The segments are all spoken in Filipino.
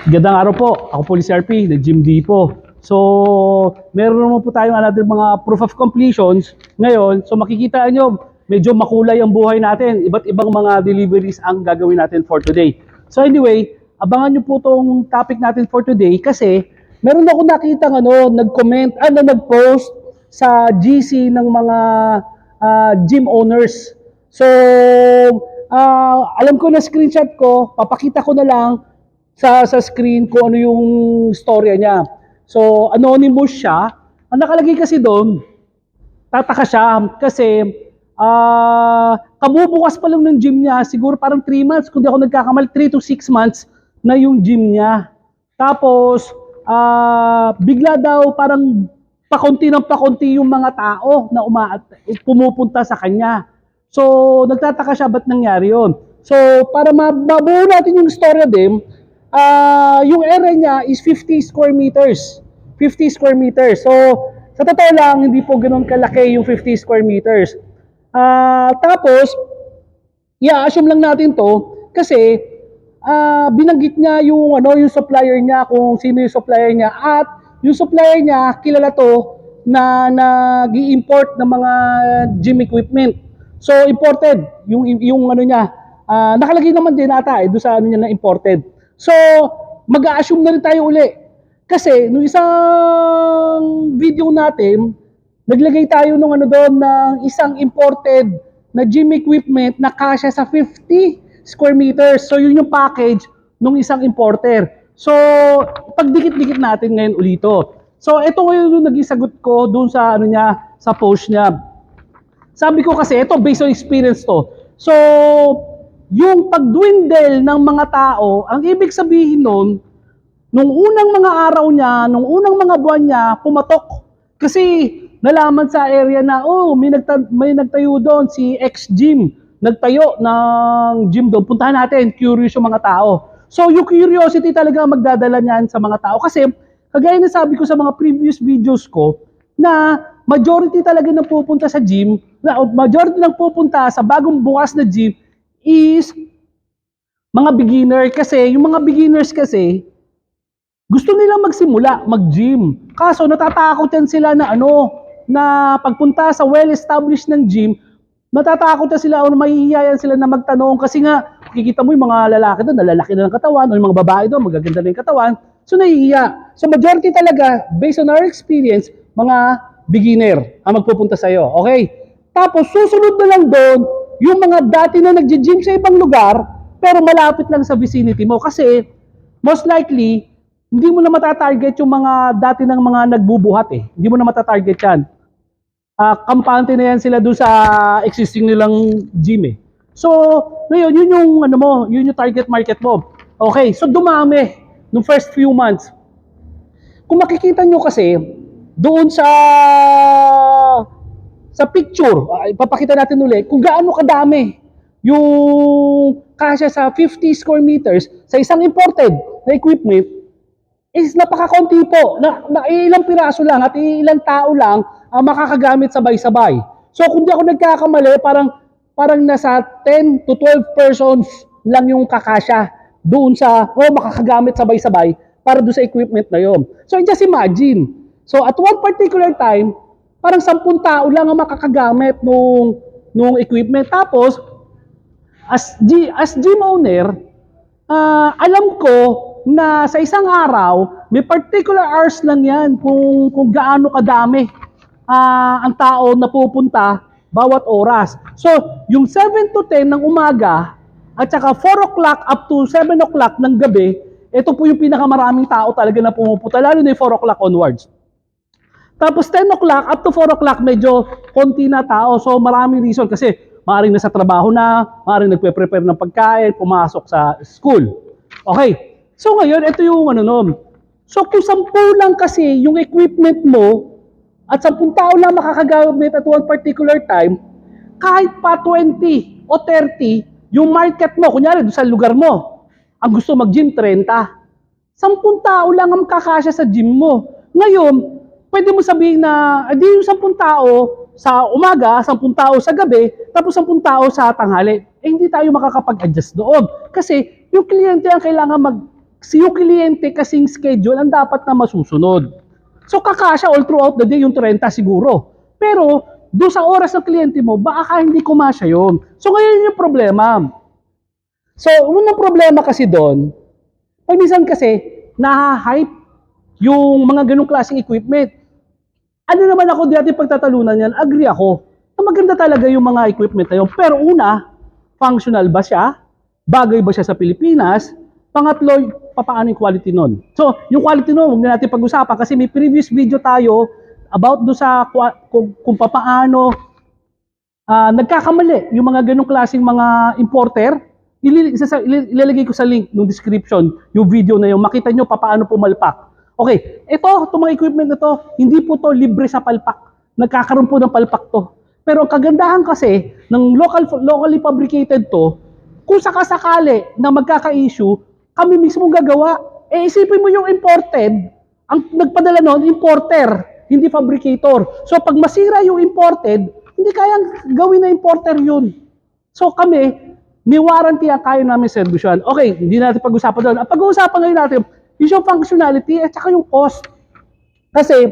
Gandang araw po. Ako po si RP, nag-Gym D po. So, meron naman po tayong another mga proof of completions ngayon. So, makikita nyo, medyo makulay ang buhay natin. Iba't ibang mga deliveries ang gagawin natin for today. So, anyway, abangan nyo po itong topic natin for today kasi meron ako nakita nag-post sa GC ng mga gym owners. So, alam ko na screenshot ko, papakita ko na lang sa screen kung ano yung storya niya. So, anonymous siya. Ang nakalagay kasi doon, tataka siya kasi kabubukas pa lang ng gym niya, siguro parang 3 months, kung di ako nagkakamali, 3 to 6 months na yung gym niya. Tapos, bigla daw parang pakunti ng pakunti yung mga tao na pumupunta sa kanya. So, nagtataka siya ba't nangyari yun. So, para mabuo natin yung storya din, yung area niya is 50 square meters. 50 square meters. So, sa totoo lang, hindi po ganoon kalaki yung 50 square meters. Tapos, i-assume lang natin to kasi binanggit niya yung supplier niya, kung sino yung supplier niya, at yung supplier niya kilala to na nag-i-import ng mga gym equipment. So imported yung ano niya. Nakalagay naman din ata doon sa ano niya na imported. So mag-a-assume na rin tayo uli. Kasi nung isang video natin, naglagay tayo ng ano doon ng isang imported na gym equipment na kasya sa 50 square meters. So yun yung package ng isang importer. So pagdikit-dikit natin ngayon ulito. So ito ngayon yung naging sagot ko doon sa ano niya, sa post niya. Sabi ko kasi ito based on experience to. So yung pagdwindle ng mga tao, ang ibig sabihin nun, nung unang mga araw niya, nung unang mga buwan niya, pumatok. Kasi nalaman sa area na, may nagtayo doon, si X-Gym. Nagtayo ng gym doon. Puntahan natin, curious yung mga tao. So yung curiosity talaga magdadala niyan sa mga tao. Kasi, kagaya na sabi ko sa mga previous videos ko, na majority talaga na pupunta sa gym, majority ng pupunta sa bagong bukas na gym is mga beginner. Kasi, yung mga beginners kasi, gusto nilang magsimula, mag-gym. Kaso natatakot yan sila na pagpunta sa well-established ng gym, natatakot na sila o mahihiyayan sila na magtanong kasi nga, kikita mo yung mga lalaki doon, nalalaki na ng katawan, o yung mga babae doon, magaganda na yung katawan, so nahihiya. So majority talaga, based on our experience, mga beginner ang magpupunta sa'yo. Okay? Tapos susunod na lang doon, yung mga dati na nag-gym sa ibang lugar, pero malapit lang sa vicinity mo kasi most likely, hindi mo na matatarget yung mga dati ng mga nagbubuhat eh. Hindi mo na matatarget yan. Kampante na yan sila doon sa existing nilang gym eh. So, ngayon, yun yung target market mo. Okay, so dumami nung first few months. Kung makikita nyo kasi, doon sa picture, ipapakita natin ulit, kung gaano kadami yung kasya sa 50 square meters sa isang imported na equipment, is napakakonti po, na ilang piraso lang at ilang tao lang ang makakagamit sabay-sabay. So kung di ako nagkakamali, parang nasa 10 to 12 persons lang yung kakasya doon makakagamit sabay-sabay para doon sa equipment na yon. So just imagine. So at one particular time, parang 10 tao lang ang makakagamit nung equipment. Tapos, as gym owner, alam ko na sa isang araw, may particular hours lang yan kung gaano kadami ang tao na pupunta bawat oras. So, yung 7 to 10 ng umaga at saka 4 o'clock up to 7 o'clock ng gabi, ito po yung pinakamaraming tao talaga na pumupunta, lalo na yung 4 o'clock onwards. Tapos 10 o'clock up to 4 o'clock, medyo konti na tao. So, maraming reason kasi maaaring nasa trabaho na, maaaring nagpe-prepare ng pagkain, pumasok sa school. Okay. So ngayon, ito yung So kung 10 lang kasi yung equipment mo at 10 tao lang makakagamit at one particular time, kahit pa 20 o 30, yung market mo, kunyari doon sa lugar mo, ang gusto mag-gym 30, 10 tao lang ang kakasya sa gym mo. Ngayon, pwede mo sabihin na, yung 10 tao sa umaga, 10 tao sa gabi, tapos 10 tao sa tanghali. Hindi tayo makakapag-adjust doon. Kasi yung kliyente ang kailangan yung kliyente kasing schedule ang dapat na masusunod. So kakasya all throughout the day yung 30 siguro. Pero doon sa oras ng kliyente mo, baka hindi kumasya yun. So ngayon yung problema. So unang problema kasi doon, pag minsan kasi naha-hype yung mga ganong klaseng equipment. Ano naman ako di natin pagtatalunan yan, agree ako na maganda talaga yung mga equipment na yun. Pero una, functional ba siya? Bagay ba siya sa Pilipinas? Pangatlo, papaano yung quality nun? So, yung quality nun, huwag na natin pag-usapan kasi may previous video tayo about do sa kung papaano nagkakamali yung mga ganong klaseng mga importer. Ilalagay ko sa link ng description yung video na yun. Makita nyo papaano pumalpak. Okay, itong mga equipment na to, hindi po to libre sa palpak. Nagkakaroon po ng palpak to. Pero ang kagandahan kasi ng locally fabricated to, kung sakasakali na magkaka-issue, kami mismo gagawa. Eh isipin mo yung imported, ang nagpadala noon, importer, hindi fabricator. So pag masira yung imported, hindi kayang gawin na importer yun. So kami, may warranty ang kaya namin servisyon. Okay, hindi natin pag-usapan doon. Ang pag-uusapan ngayon natin, yung functionality at saka yung cost. Kasi,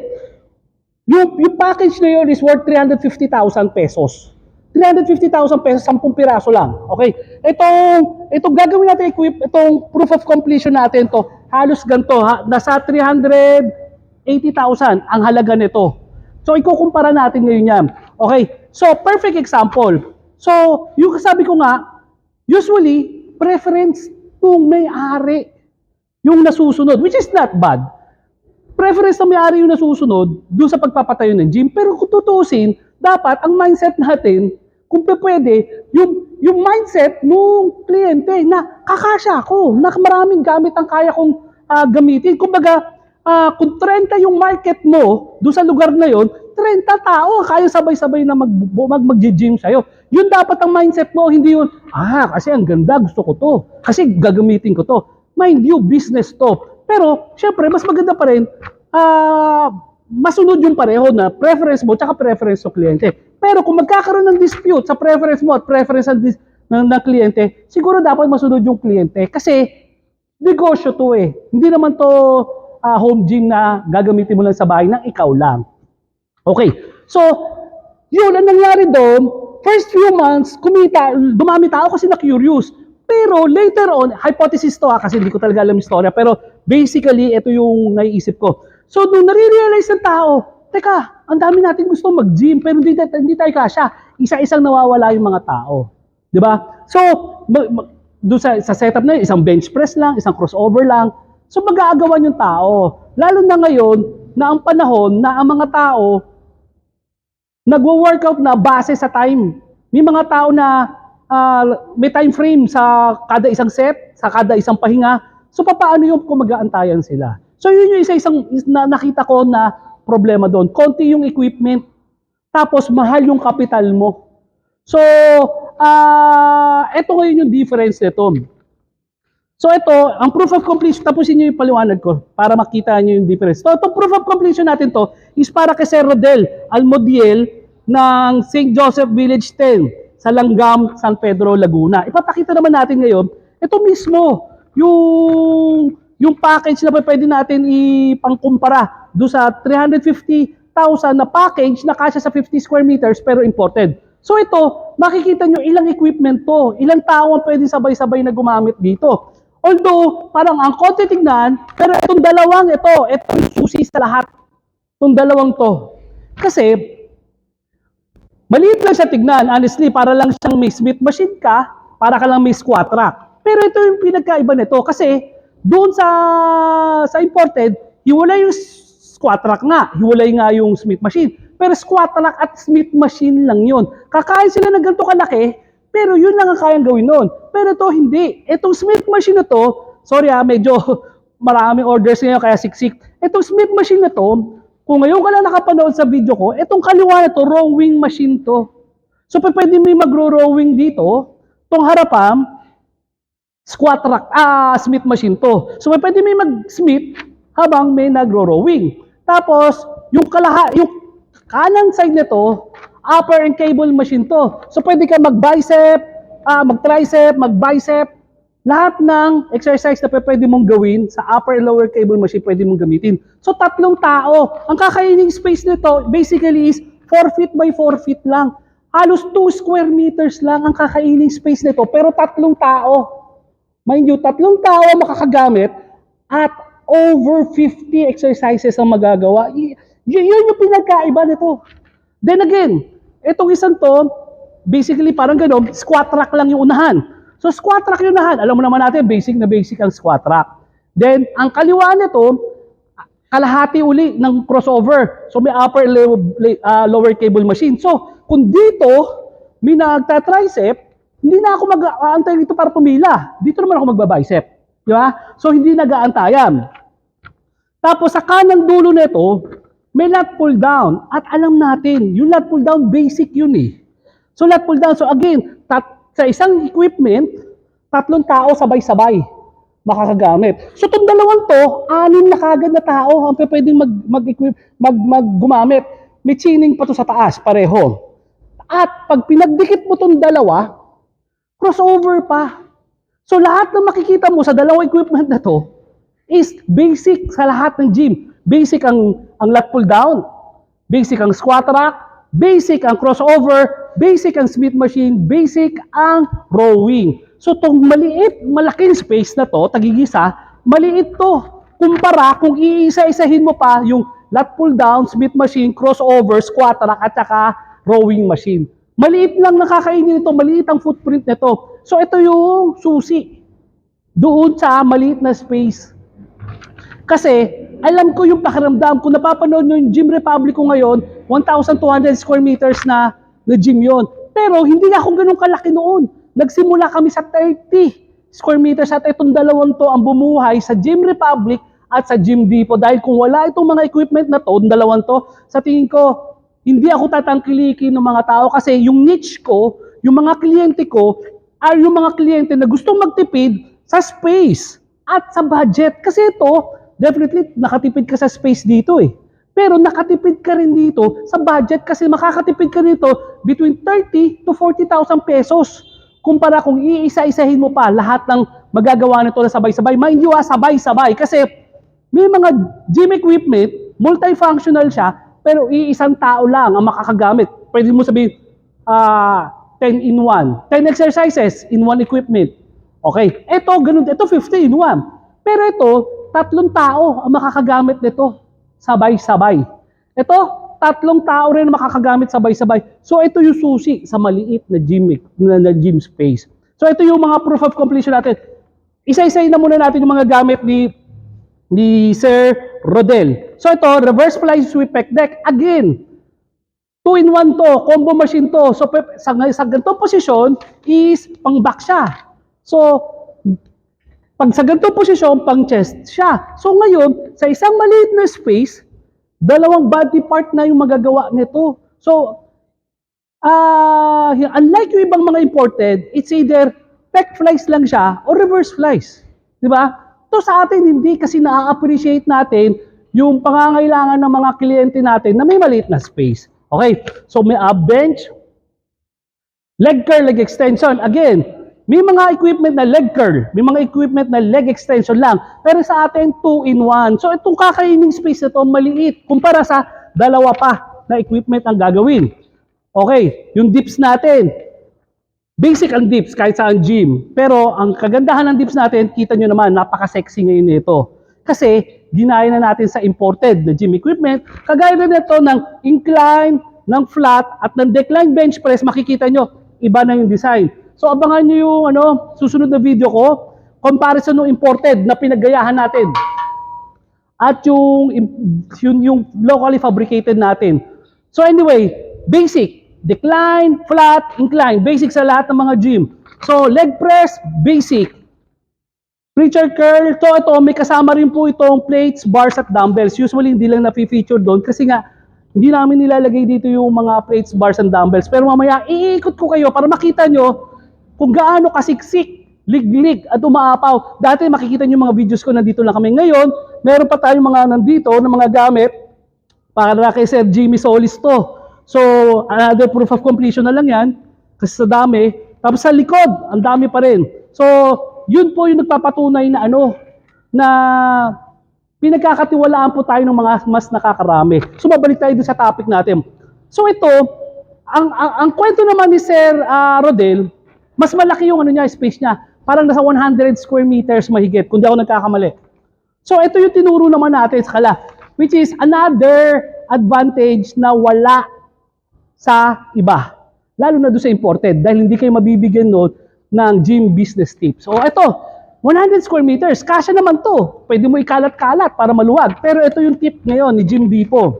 yung package na yun is worth 350,000 pesos. 350,000 pesos, 10 piraso lang. Okay? Itong gagawin natin itong proof of completion natin to, halos ganito, nasa 380,000 ang halaga nito. So, ikukumpara natin ngayon yan. Okay? So, perfect example. So, yung sabi ko nga, usually, preference kung may-ari yung nasusunod, which is not bad. Preference na may-ari yung nasusunod doon sa pagpapatayo ng gym. Pero kung tutusin, dapat ang mindset natin, kung pwede, yung mindset ng kliyente na kakasya ako, na maraming gamit ang kaya kong gamitin. Kumbaga, kung 30 yung market mo doon sa lugar na yon, 30 tao kaya sabay-sabay na mag-gym sa'yo. Yun dapat ang mindset mo, hindi yun, kasi ang ganda, gusto ko to. Kasi gagamitin ko to. Mind you, business to. Pero, syempre, mas maganda pa rin, masunod yung pareho na preference mo tsaka preference ng kliyente. Pero kung magkakaroon ng dispute sa preference mo at preference ng kliyente, siguro dapat masunod yung kliyente. Kasi, negosyo to eh. Hindi naman to home gym na gagamitin mo lang sa bahay ng ikaw lang. Okay. So, yun ang nangyari doon. First few months, dumami tao kasi na-curious. Pero later on, hypothesis to kasi hindi ko talaga alam yung storya. Pero basically, ito yung naiisip ko. So, nung nare-realize ng tao, teka, ang dami natin gusto mag-gym, pero hindi tayo kasya. Isa-isang nawawala yung mga tao. Di ba? So, doon sa setup na yun, isang bench press lang, isang crossover lang. So, mag-aagawan yung tao. Lalo na ngayon, na ang panahon na ang mga tao nagwo-workout na base sa time. May mga tao na may time frame sa kada isang set, sa kada isang pahinga. So, paano yung kung mag-aantayan sila? So, yun yung isa-isang nakita ko na problema doon. Konti yung equipment, tapos mahal yung capital mo. So, ito ngayon yung difference nito. So, ito, ang proof of completion, tapusin nyo yung paliwanag ko para makita nyo yung difference. So, itong proof of completion natin to is para kay Sir Rodel Almodiel ng St. Joseph Village 10 sa Langgam, San Pedro, Laguna. Ipapakita naman natin ngayon, ito mismo, yung package na pwede natin ipangkumpara doon sa 350,000 na package na kasya sa 50 square meters pero imported. So ito, makikita nyo ilang equipment to, ilang tao ang pwede sabay-sabay na gumamit dito. Although, parang ang konti tignan, pero itong dalawang ito yung susi sa lahat. Itong dalawang to. Kasi, maliit lang siya tignan, honestly, para lang siyang may Smith machine ka, para ka lang may squat rack. Pero ito yung pinagkaiba nito kasi doon sa imported, hiwalay yung squat rack nga, hiwalay nga yung Smith machine. Pero squat rack at Smith machine lang yun. Kakain sila ng ganito kalaki, pero yun lang ang kayang gawin nun. Pero ito hindi. Itong Smith machine na to, sorry medyo maraming orders ngayon kaya siksik. Itong Smith machine na to, kung ngayon ka lang nakapanood sa video ko, itong kaliwa na to, rowing machine to. So pwede may magro-rowing dito, itong harapan, squat rack, Smith machine to. So pwede may mag-Smith habang may nagro-rowing. Tapos, yung kanang side nito, upper and cable machine to. So pwede ka mag-bicep, mag-tricep, mag-bicep, lahat ng exercise na pwede mong gawin sa upper and lower cable machine pwede mong gamitin. So 3 tao. Ang kakaining space nito basically is 4 feet by 4 feet lang. Halos 2 square meters lang ang kakaining space nito pero 3 tao. Mind you, 3 tao makakagamit at over 50 exercises ang magagawa. Yun yung pinagkaiba nito. Then again, itong isang to, basically parang gano'n, squat rack lang yung unahan. So squat rack yung unahan, alam mo naman natin, basic na basic ang squat rack. Then, ang kaliwa nito, kalahati uli ng crossover. So may upper lower cable machine. So, kung dito, may nagta-tricep, hindi na ako mag-aantay dito para pumila. Dito naman ako magba-bicep. Di ba? So, hindi nag-aantayan. Tapos, sa kanang dulo nito, may lat pull down. At alam natin, yung lat pull down, basic yun eh. So, lat pull down. So, again, sa isang equipment, 3 tao sabay-sabay makakagamit. So, itong dalawang to, 6 na kagad na tao ang pwedeng gumamit. May chining pa to sa taas, pareho. At pag pinagdikit mo itong dalawa, crossover pa. So, lahat na makikita mo sa dalawang equipment na to is basic sa lahat ng gym. Basic ang lat pull down, basic ang squat rack, basic ang crossover, basic ang Smith machine, basic ang rowing. So, itong malaking space na to, tagigisa, maliit to. Kumpara kung iisa-isahin mo pa yung lat pull down, Smith machine, crossover, squat rack, at saka rowing machine. Maliit lang nakakainin ito, maliit ang footprint nito. So, ito yung susi doon sa maliit na space. Kasi, alam ko yung pakiramdam. Kung napapanood nyo yung Gym Republic ko ngayon, 1,200 square meters na gym yon. Pero, hindi na ako ganun kalaki noon. Nagsimula kami sa 30 square meters at itong dalawang to ang bumuhay sa Gym Republic at sa Gym Depot. Dahil kung wala itong mga equipment na to, dalawang to, sa tingin ko, hindi ako tatangkilikin ng mga tao kasi yung niche ko, yung mga kliyente ko, ay yung mga kliyente na gustong magtipid sa space at sa budget. Kasi ito, definitely, nakatipid ka sa space dito eh. Pero nakatipid ka rin dito sa budget kasi makakatipid ka nito between 30 to 40,000 pesos. Kumpara kung iisa-isahin mo pa lahat ng magagawa nito na sabay-sabay. Mind you, sabay-sabay. Kasi may mga gym equipment, multifunctional siya, pero iisang tao lang ang makakagamit. Pwede mo sabihin, 10 in 1. 10 exercises in 1 equipment. Okay. Ito, ganun. Ito, 50 in 1. Pero ito, 3 tao ang makakagamit nito sabay-sabay. Ito, 3 tao rin makakagamit sabay-sabay. So, ito yung susi sa maliit na gym space. So, ito yung mga proof of completion natin. Isa-isayin na muna natin yung mga gamit ni Sir Rodel. So, ito, reverse fly sweep pec deck. Again, 2 in 1 to, combo machine to. So, sa ganitong posisyon is pang-back siya. So, pag sa ganitong posisyon, pang-chest siya. So, ngayon, sa isang maliit na space, 2 body part na yung magagawa nito. So, unlike yung ibang mga imported, it's either pec flies lang siya or reverse flies. Di ba? Ito sa atin, hindi kasi na-appreciate natin yung pangangailangan ng mga kliyente natin na may maliit na space. Okay, so may bench, leg curl, leg extension. Again, may mga equipment na leg curl, may mga equipment na leg extension lang. Pero sa atin, 2 in 1. So itong kakaining space na ito, maliit. Kumpara sa 2 pa na equipment ang gagawin. Okay, yung dips natin. Basic ang dips kahit sa gym. Pero ang kagandahan ng dips natin, kita nyo naman, napaka-sexy ngayon nito. Kasi, ginaya na natin sa imported na gym equipment. Kagaya na nito ng incline, ng flat, at ng decline bench press, makikita nyo, iba na yung design. So, abangan nyo yung susunod na video ko, comparison ng imported na pinagayahan natin. At yung locally fabricated natin. So, anyway, basic, decline, flat, incline, basic sa lahat ng mga gym. So, leg press, basic. Preacher curl, ito, may kasama rin po itong plates, bars, at dumbbells. Usually, hindi lang na-feature doon kasi nga, hindi namin nilalagay dito yung mga plates, bars, and dumbbells. Pero mamaya, iikot ko kayo para makita nyo kung gaano kasiksik, lig-lig, at umaapaw. Dati makikita nyo mga videos ko, nandito lang kami. Ngayon, meron pa tayong mga nandito na mga gamit para kay Sir Jimmy Solis to. So, another proof of completion na lang yan kasi sa dami. Tapos sa likod, ang dami pa rin. So, yun po yung nagpapatunay na na pinagkakatiwalaan po tayo ng mga mas nakakarami. So babalik tayo dun sa topic natin. So ito, ang kwento naman ni Sir Rodel, mas malaki yung space niya. Parang nasa 100 square meters mahigit, kung di ako nagkakamali. So ito yung tinuro naman natin sa kala, which is another advantage na wala sa iba. Lalo na doon sa imported, dahil hindi kayo mabibigyan noon ng gym business tips. So ito, 100 square meters, kasya naman to. Pwede mo ikalat-kalat para maluwag. Pero ito yung tip ngayon ni Gym Depot.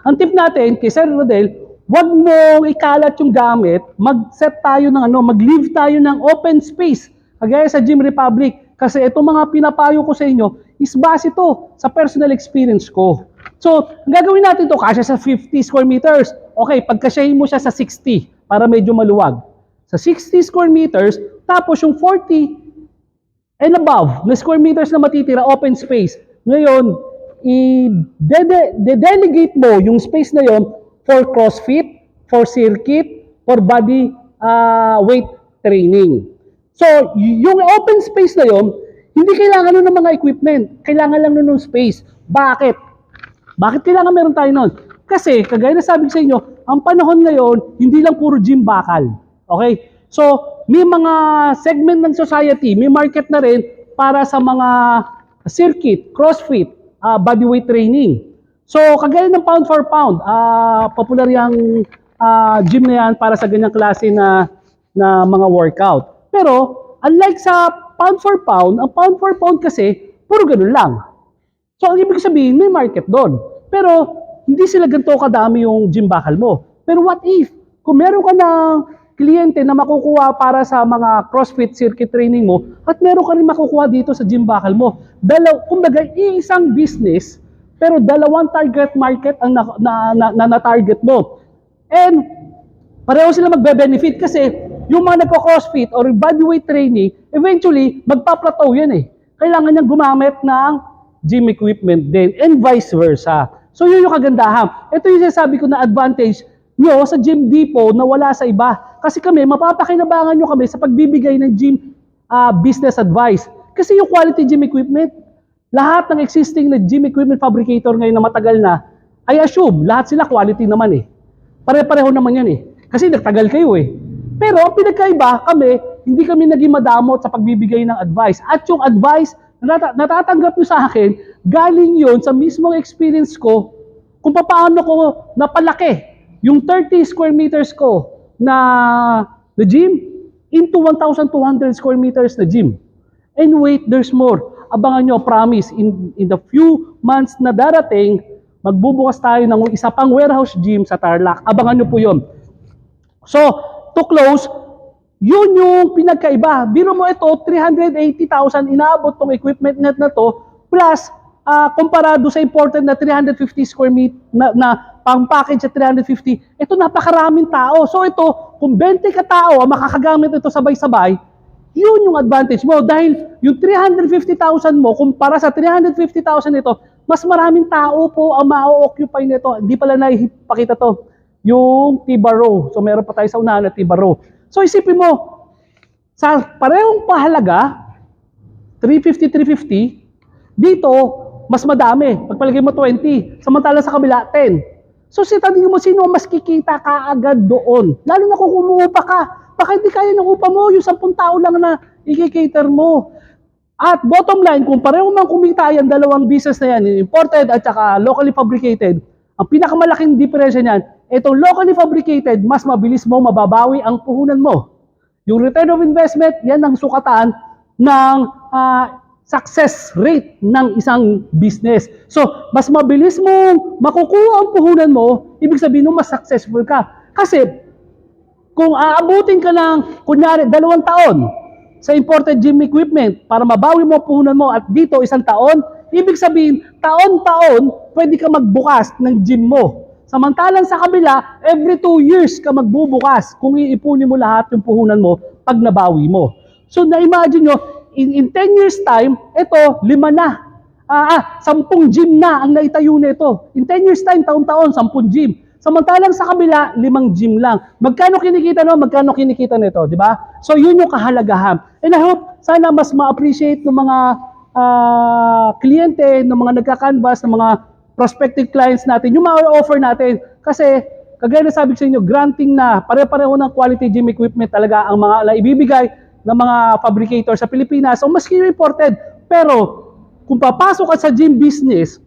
Ang tip natin kay Sir Rodel, wag mong ikalat yung gamit, mag-set tayo ng mag-leave tayo ng open space. Kagaya sa Gym Republic. Kasi itong mga pinapayo ko sa inyo, is base to sa personal experience ko. So, ang gagawin natin to, kasya sa 50 square meters. Okay, pagkasyahin mo siya sa 60 para medyo maluwag. Sa 60 square meters, tapos yung 40 and above na square meters na matitira, open space. Ngayon, i-delegate mo yung space na yon for CrossFit, for circuit, for body weight training. So, yung open space na yon, hindi kailangan nun ng mga equipment. Kailangan lang nun ng space. Bakit? Bakit kailangan meron tayo nun? Kasi, kagaya na sabi ko sa inyo, ang panahon ngayon, hindi lang puro gym bakal. Okay? So, may mga segment ng society, may market na rin para sa mga circuit, CrossFit, bodyweight training. So, kagaya ng pound for pound, popular yung gym na yan para sa ganyang klase na mga workout. Pero, unlike sa pound for pound, ang pound for pound kasi, puro ganun lang. So, ang ibig sabihin, may market doon. Pero, hindi sila ganito kadami yung gym bakal mo. Pero what if, kung meron ka ng kliyente na makukuha para sa mga CrossFit circuit training mo, at meron ka rin makukuha dito sa gym bakal mo. Kumbaga, isang business, pero dalawang target market ang na-target mo. And, pareho sila magbe-benefit kasi yung mga nagko-CrossFit or bodyweight training, eventually, magpa-plateau yan eh. Kailangan niyang gumamit ng gym equipment din and vice versa. So yun yung kagandahan. Ito yung sinasabi ko na advantage nyo sa Gym Depot na wala sa iba. Kasi kami, mapapakinabangan nyo kami sa pagbibigay ng gym business advice. Kasi yung quality gym equipment, lahat ng existing na gym equipment fabricator ngayon na matagal na, I assume, lahat sila quality naman eh. Pare-pareho naman yan eh. Kasi nagtagal kayo eh. Pero ang pinagkaiba, kami, hindi kami naging madamot sa pagbibigay ng advice. At yung advice na natatanggap nyo sa akin, galing yon sa mismong experience ko kung paano ko napalaki yung 30 square meters ko na gym into 1,200 square meters na gym. And wait, there's more. Abangan nyo, promise, in the few months na darating, magbubukas tayo ng isa pang warehouse gym sa Tarlac. Abangan nyo po yun. So, to close, yun yung pinagkaiba. Biro mo ito, 380,000 inaabot tong equipment net na to, plus komparado sa imported na 350 square meter na pang-package sa 350, ito napakaraming tao. So ito, kung 20 ka tao ang makakagamit ito sabay-sabay, yun yung advantage mo. Dahil yung 350,000 mo, kumpara sa 350,000 nito, mas maraming tao po ang ma-occupy nito. Hindi pala naipakita to. Yung T-Bar. So meron pa tayo sa unahan na T-Bar. So isipin mo, sa parehong pahalaga, 350, 350, dito, mas madami. Pagpalagay mo 20. Samantala sa kabila, 10. So, tingin mo, sino mas kikita ka agad doon? Lalo na kung umuupa ka. Baka hindi kaya ng upa mo, yung 10 tao lang na i-cater mo. At bottom line, kung pareho mang kumita yan, dalawang business na yan, imported at saka locally fabricated, ang pinakamalaking diferensya niyan, itong locally fabricated, mas mabilis mo mababawi ang puhunan mo. Yung return of investment, yan ang sukatan ng success rate ng isang business. So, mas mabilis mong makukuha ang puhunan mo, ibig sabihin mo mas successful ka. Kasi, kung aabutin ka ng, kunyari, 2 taon sa imported gym equipment para mabawi mo ang puhunan mo at dito 1 taon, ibig sabihin, taon-taon, pwede ka magbukas ng gym mo. Samantalang sa kabila, every 2 years ka magbubukas kung iipunin mo lahat yung puhunan mo pag nabawi mo. So, na-imagine nyo, in 10 years time, ito, 5 na. 10 gym na ang naitayo na ito. In 10 years time, taon-taon, 10 gym. Samantalang sa kabila, 5 gym lang. Magkano kinikita no? Magkano kinikita nito, di ba? So yun yung kahalagahan. And I hope sana mas ma-appreciate ng mga kliyente, ng mga nagka-canvas, ng mga prospective clients natin, yung ma-offer natin. Kasi kagaya na sabi ko sa inyo, granting na pare-pareho ng quality gym equipment talaga ang mga ibibigay ng mga fabricator sa Pilipinas. So mas imported. Pero kung papasok ka sa gym business,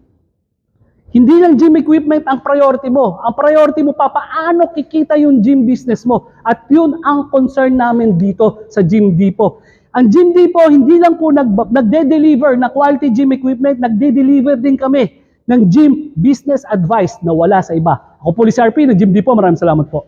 hindi lang gym equipment ang priority mo. Ang priority mo pa, paano kikita yung gym business mo. At yun ang concern namin dito sa Gym Depot. Ang Gym Depot, hindi lang po nagde-deliver na quality gym equipment, nagde-deliver din kami ng gym business advice na wala sa iba. Ako po, Liz RP, ng Gym Depot. Maraming salamat po.